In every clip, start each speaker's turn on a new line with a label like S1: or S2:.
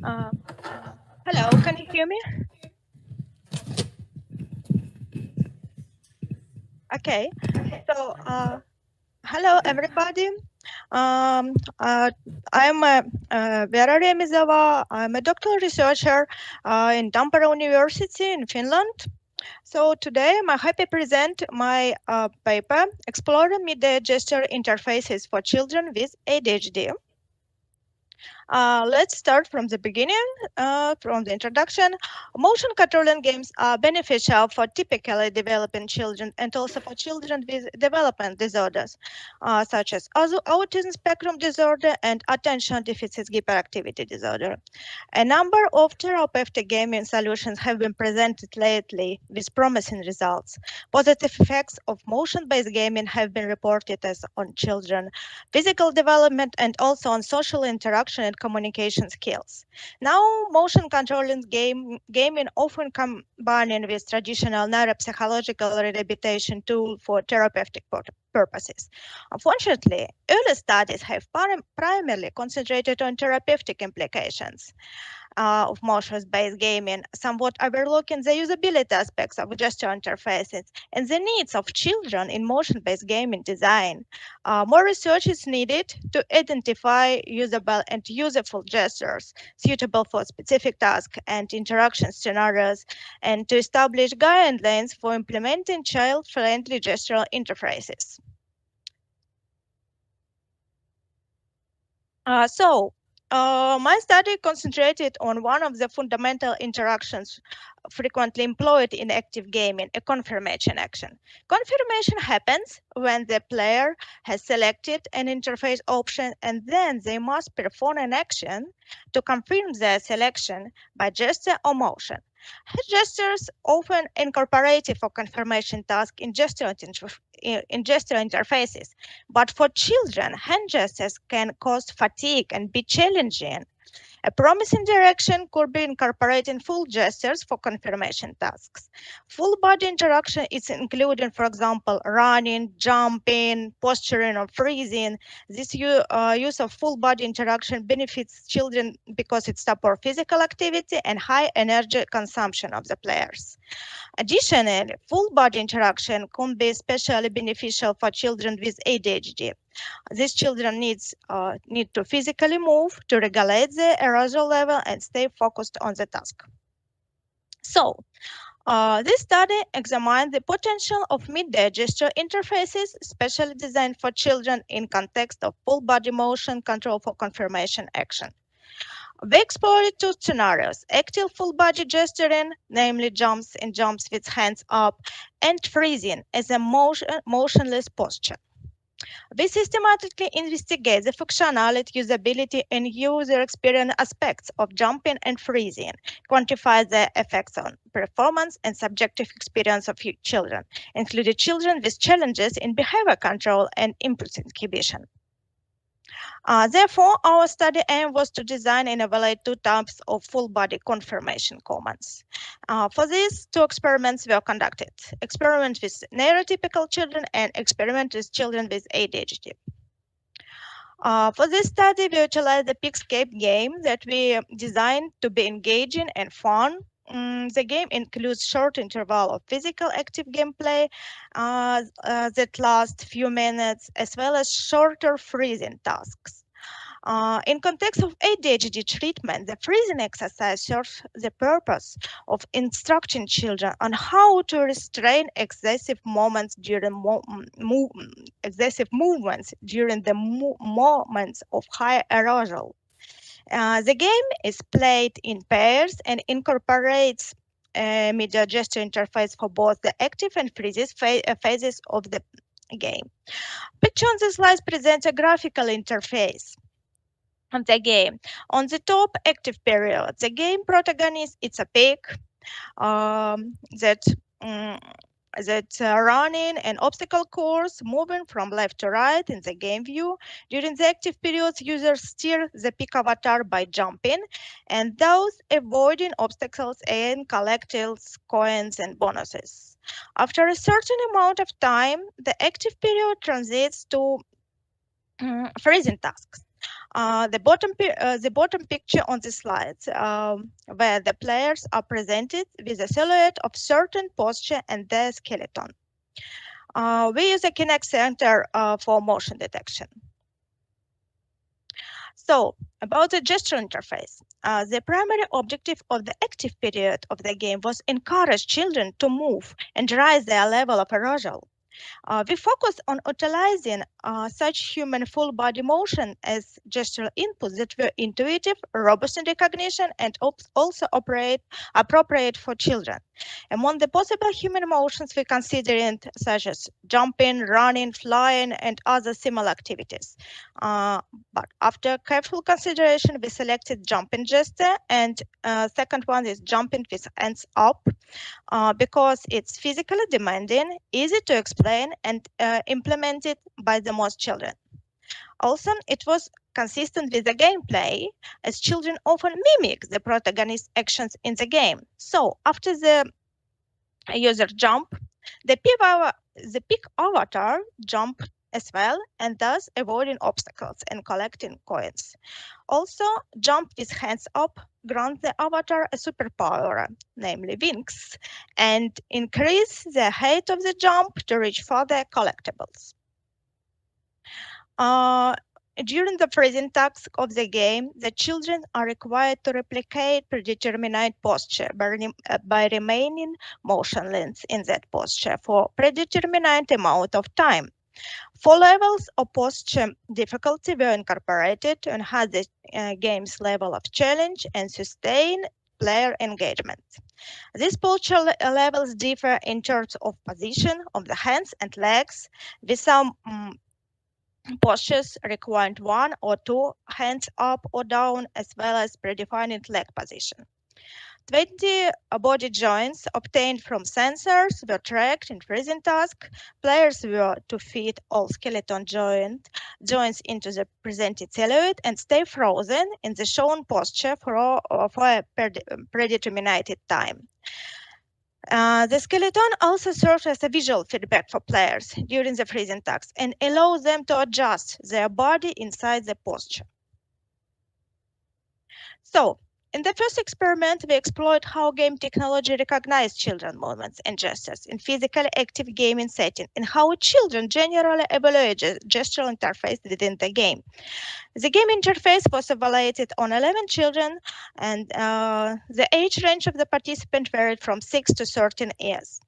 S1: Uh, Hello, can you hear me? Okay, so hello everybody. Um, uh, I'm Vera Remizova. I'm a doctoral researcher in Tampere University in Finland. So today I'm happy to present my paper exploring media gesture interfaces for children with ADHD. Let's start from the beginning, from the introduction. Motion controlling games are beneficial for typically developing children and also for children with development disorders, such as autism spectrum disorder and attention deficit hyperactivity disorder. A number of therapeutic gaming solutions have been presented lately with promising results. Positive effects of motion-based gaming have been reported as on children physical development, and also on social interaction and communication skills. Now, motion controlling gaming often combining with traditional neuropsychological rehabilitation tool for therapeutic purposes. Unfortunately, early studies have primarily concentrated on therapeutic implications of motion-based gaming, somewhat overlooking the usability aspects of gesture interfaces and the needs of children in motion-based gaming design. More research is needed to identify usable and useful gestures suitable for specific tasks and interaction scenarios, and to establish guidelines for implementing child-friendly gestural interfaces. My study concentrated on one of the fundamental interactions frequently employed in active gaming, a confirmation action. Confirmation happens when the player has selected an interface option and then they must perform an action to confirm their selection by gesture or motion. Gestures often incorporated for confirmation tasks in gesture interfaces, but for children, hand gestures can cause fatigue and be challenging. A promising direction could be incorporating full gestures for confirmation tasks. Full body interaction is including, for example, running, jumping, posturing, or freezing. This use of full body interaction benefits children because it supports physical activity and high energy consumption of the players. Additionally, full body interaction can be especially beneficial for children with ADHD. These children need to physically move to regulate the arousal level and stay focused on the task. So, this study examined the potential of mid-day gesture interfaces, specially designed for children in context of full body motion control for confirmation action. We explored two scenarios, active full body gesturing, namely jumps and jumps with hands up, and freezing as a motionless posture. We systematically investigate the functionality, usability, and user experience aspects of jumping and freezing, quantify the effects on performance and subjective experience of children, including children with challenges in behavior control and impulse inhibition. Therefore, our study aim was to design and evaluate two types of full body confirmation commands. For these, two experiments were conducted. Experiment with neurotypical children and experiment with children with ADHD. For this study, we utilized the Pigscape game that we designed to be engaging and fun. The game includes short interval of physical active gameplay that lasts few minutes, as well as shorter freezing tasks. In context of ADHD treatment, the freezing exercise serves the purpose of instructing children on how to restrain excessive movements during moments of high arousal. The game is played in pairs and incorporates a media gesture interface for both the active and freezes phases of the game. Picture on the slide presents a graphical interface of the game. On the top active period, the game protagonist, it's a pig that's running an obstacle course, moving from left to right in the game view. During the active periods, users steer the pig avatar by jumping, and those avoiding obstacles and collecting coins and bonuses. After a certain amount of time, the active period transites to freezing tasks. The bottom picture on the slides, where the players are presented with a silhouette of certain posture and their skeleton. We use a Kinect Center for motion detection. So, about the gesture interface, the primary objective of the active period of the game was encourage children to move and raise their level of arousal. We focus on utilizing such human full body motion as gestural inputs that were intuitive, robust in recognition, and also appropriate for children. Among the possible human motions, we considered such as jumping, running, flying, and other similar activities. But after careful consideration, we selected jumping gesture, and second one is jumping with hands up, because it's physically demanding, easy to explain, and implemented by the most children. Also, it was consistent with the gameplay, as children often mimic the protagonist's actions in the game. So, after the user jump, the peak avatar jump as well, and thus avoiding obstacles and collecting coins. Also, jump with hands up grants the avatar a superpower, namely wings, and increase the height of the jump to reach further collectibles. During the freezing task of the game, the children are required to replicate predetermined posture by remaining motionless in that posture for predetermined amount of time. 4 levels of posture difficulty were incorporated to enhance the game's level of challenge and sustain player engagement. These posture levels differ in terms of position of the hands and legs, with some postures requiring 1 or 2 hands up or down, as well as predefined leg position. 20 body joints obtained from sensors were tracked in freezing task. Players were to feed all skeleton joints into the presented silhouette and stay frozen in the shown posture for a predetermined time. The skeleton also serves as a visual feedback for players during the freezing task and allows them to adjust their body inside the posture. So, in the first experiment, we explored how game technology recognizes children's movements and gestures in physically active gaming setting, and how children generally evaluate gestural interface within the game. The game interface was evaluated on 11 children, and the age range of the participant varied from 6 to 13 years.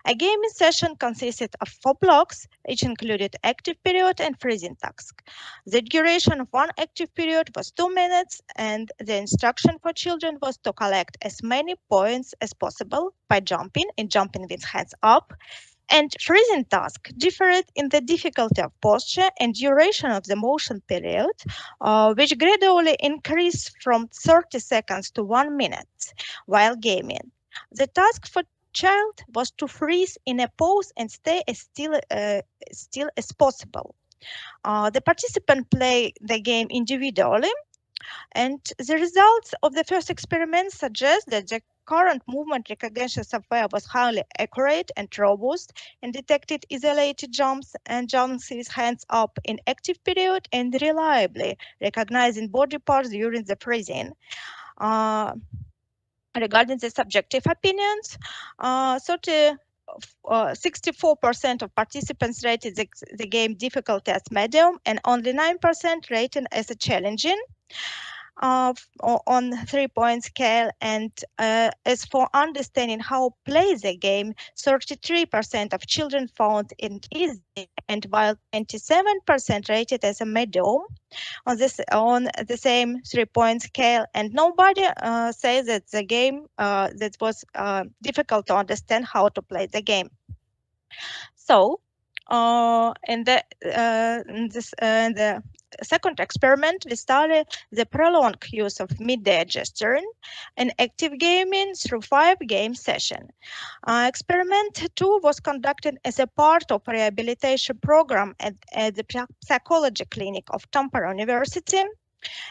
S1: A gaming session consisted of 4 blocks, each included active period and freezing task. The duration of one active period was 2 minutes, and the instruction for children was to collect as many points as possible by jumping with hands up. And freezing task differed in the difficulty of posture and duration of the motion period, which gradually increased from 30 seconds to 1 minute while gaming. The task for child was to freeze in a pose and stay as still as possible. The participant play the game individually, and the results of the first experiment suggest that the current movement recognition software was highly accurate and robust, and detected isolated jumps with hands up in active period, and reliably recognizing body parts during the freezing. Regarding the subjective opinions, 64% of participants rated the game difficulty as medium, and only 9% rated as a challenging on 3-point scale. And as for understanding how play the game, 33% of children found it easy, and while 27% rated as a medium on the same 3-point scale, and nobody says that the game that was difficult to understand how to play the game. So in the second experiment, we studied the prolonged use of mid-day gesturing and active gaming through 5 game sessions. Experiment 2 was conducted as a part of a rehabilitation program at the psychology clinic of Tampere University.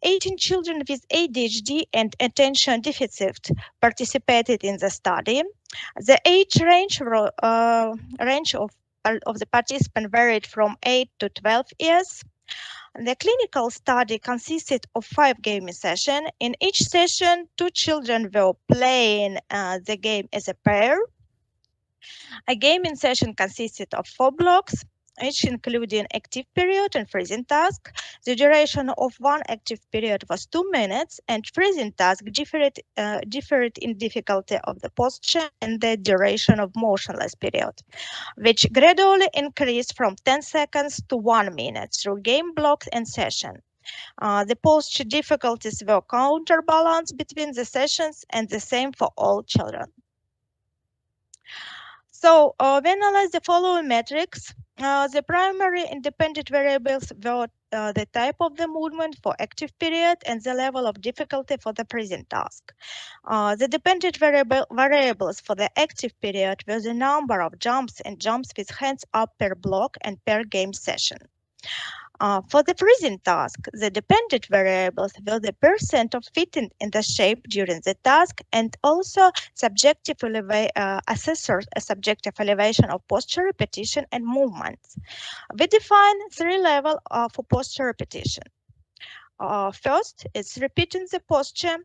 S1: 18 children with ADHD and attention deficit participated in the study. The age range of the participants varied from 8 to 12 years. The clinical study consisted of 5 gaming sessions. In each session, 2 children were playing the game as a pair. A gaming session consisted of 4 blocks, each including active period and freezing task. The duration of one active period was 2 minutes, and freezing task differed in difficulty of the posture and the duration of motionless period, which gradually increased from 10 seconds to 1 minute through game blocks and session. The posture difficulties were counterbalanced between the sessions and the same for all children. So we analyze the following metrics. The primary independent variables were the type of the movement for active period and the level of difficulty for the freezing task. The dependent variables for the active period were the number of jumps and jumps with hands up per block and per game session. For the freezing task, the dependent variables were the percent of fitting in the shape during the task and also assessors a subjective elevation of posture, repetition, and movements. We define 3 levels for posture repetition. First, it's repeating the posture.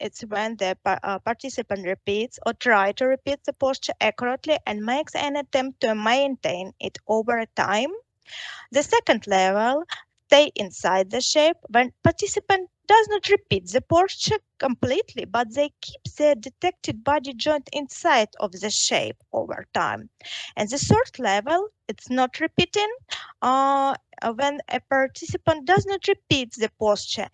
S1: It's when the participant repeats or tries to repeat the posture accurately and makes an attempt to maintain it over time. The second level, stay inside the shape, when participant does not repeat the posture completely, but they keep the detected body joint inside of the shape over time. And the third level, it's not repeating, when a participant does not repeat the posture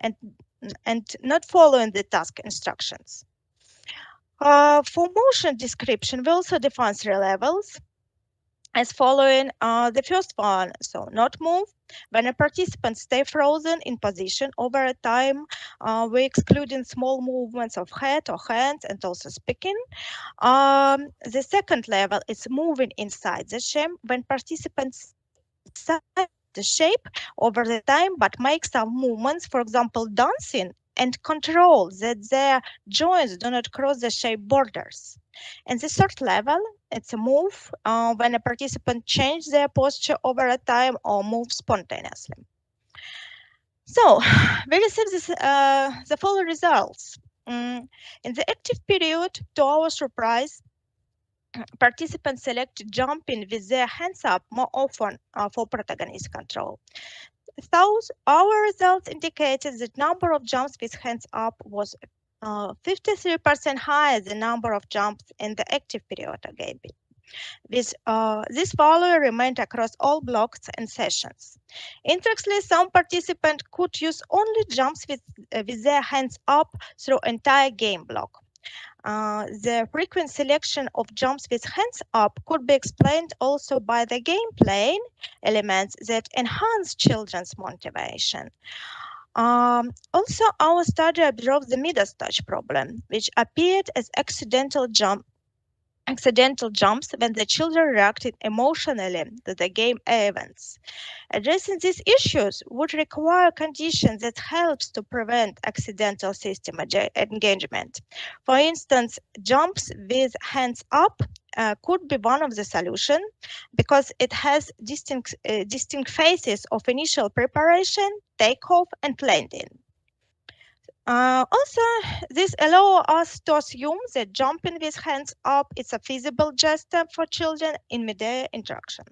S1: and not following the task instructions. For motion description, we also define 3 levels as following. The first one, so not move. When a participant stay frozen in position over a time, we excluding small movements of head or hands and also speaking. The second level is moving inside the shape when participants inside the shape over the time but make some movements, for example dancing, and control that their joints do not cross the shape borders. And the third level, it's a move when a participant changes their posture over a time or moves spontaneously. So we receive the following results. In the active period, to our surprise, participants select jumping with their hands up more often for protagonist control. Thus, our results indicated that number of jumps with hands up was 53% higher than number of jumps in the active period of gaming. This value remained across all blocks and sessions. Interestingly, some participants could use only jumps with their hands up through entire game block. The frequent selection of jumps with hands up could be explained also by the gameplay elements that enhance children's motivation. Also, our study observed the Midas touch problem, which appeared as accidental jumps when the children reacted emotionally to the game events. Addressing these issues would require conditions that helps to prevent accidental system engagement. For instance, jumps with hands up could be one of the solutions because it has distinct phases of initial preparation, takeoff, and landing. Also, this allows us to assume that jumping with hands up is a feasible gesture for children in mid-air interaction.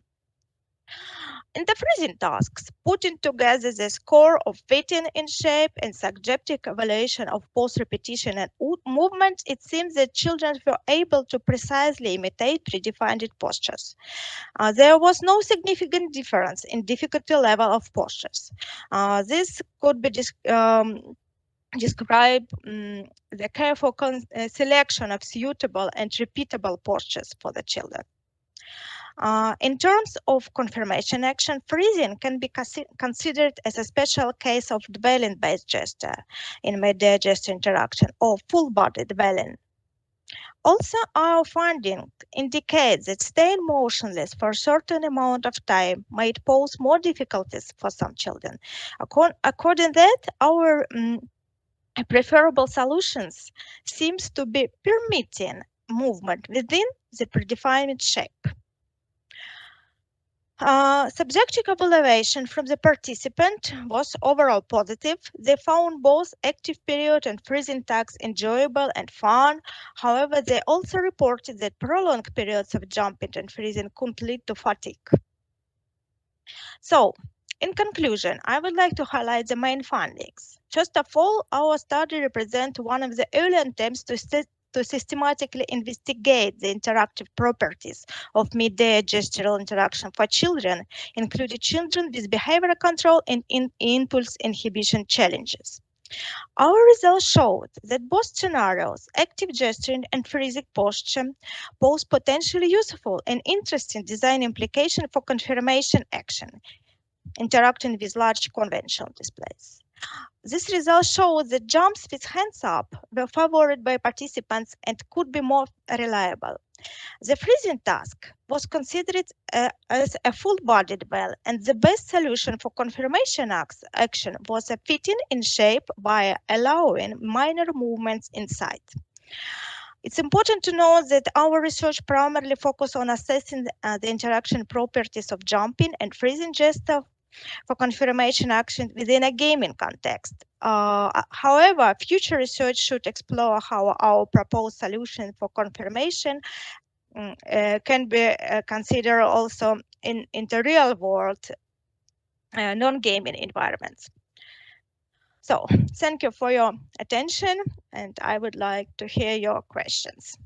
S1: In the freezing tasks, putting together the score of fitting in shape and subjective evaluation of both repetition and movement, it seems that children were able to precisely imitate predefined postures. There was no significant difference in difficulty level of postures. This could be describe the careful selection of suitable and repeatable postures for the children. In terms of confirmation action, freezing can be considered as a special case of dwelling-based gesture in mid-air gesture interaction or full-body dwelling. Also, our finding indicates that staying motionless for a certain amount of time might pose more difficulties for some children. According to that, our preferable solutions seems to be permitting movement within the predefined shape. Subjective evaluation from the participant was overall positive. They found both active period and freezing tasks enjoyable and fun. However, they also reported that prolonged periods of jumping and freezing could lead to fatigue. So, in conclusion, I would like to highlight the main findings. First of all, our study represents one of the early attempts to systematically investigate the interactive properties of mid-day gestural interaction for children, including children with behavioral control and impulse inhibition challenges. Our results showed that both scenarios, active gesturing and freezing posture, pose potentially useful and interesting design implications for confirmation action, interacting with large conventional displays. This result showed that jumps with hands up were favored by participants and could be more reliable. The freezing task was considered as a full-bodied bell, and the best solution for confirmation action was a fitting in shape by allowing minor movements inside. It's important to note that our research primarily focused on assessing the interaction properties of jumping and freezing gesture for confirmation action within a gaming context. However, future research should explore how our proposed solution for confirmation can be considered also in the real world non-gaming environments. So thank you for your attention, and I would like to hear your questions.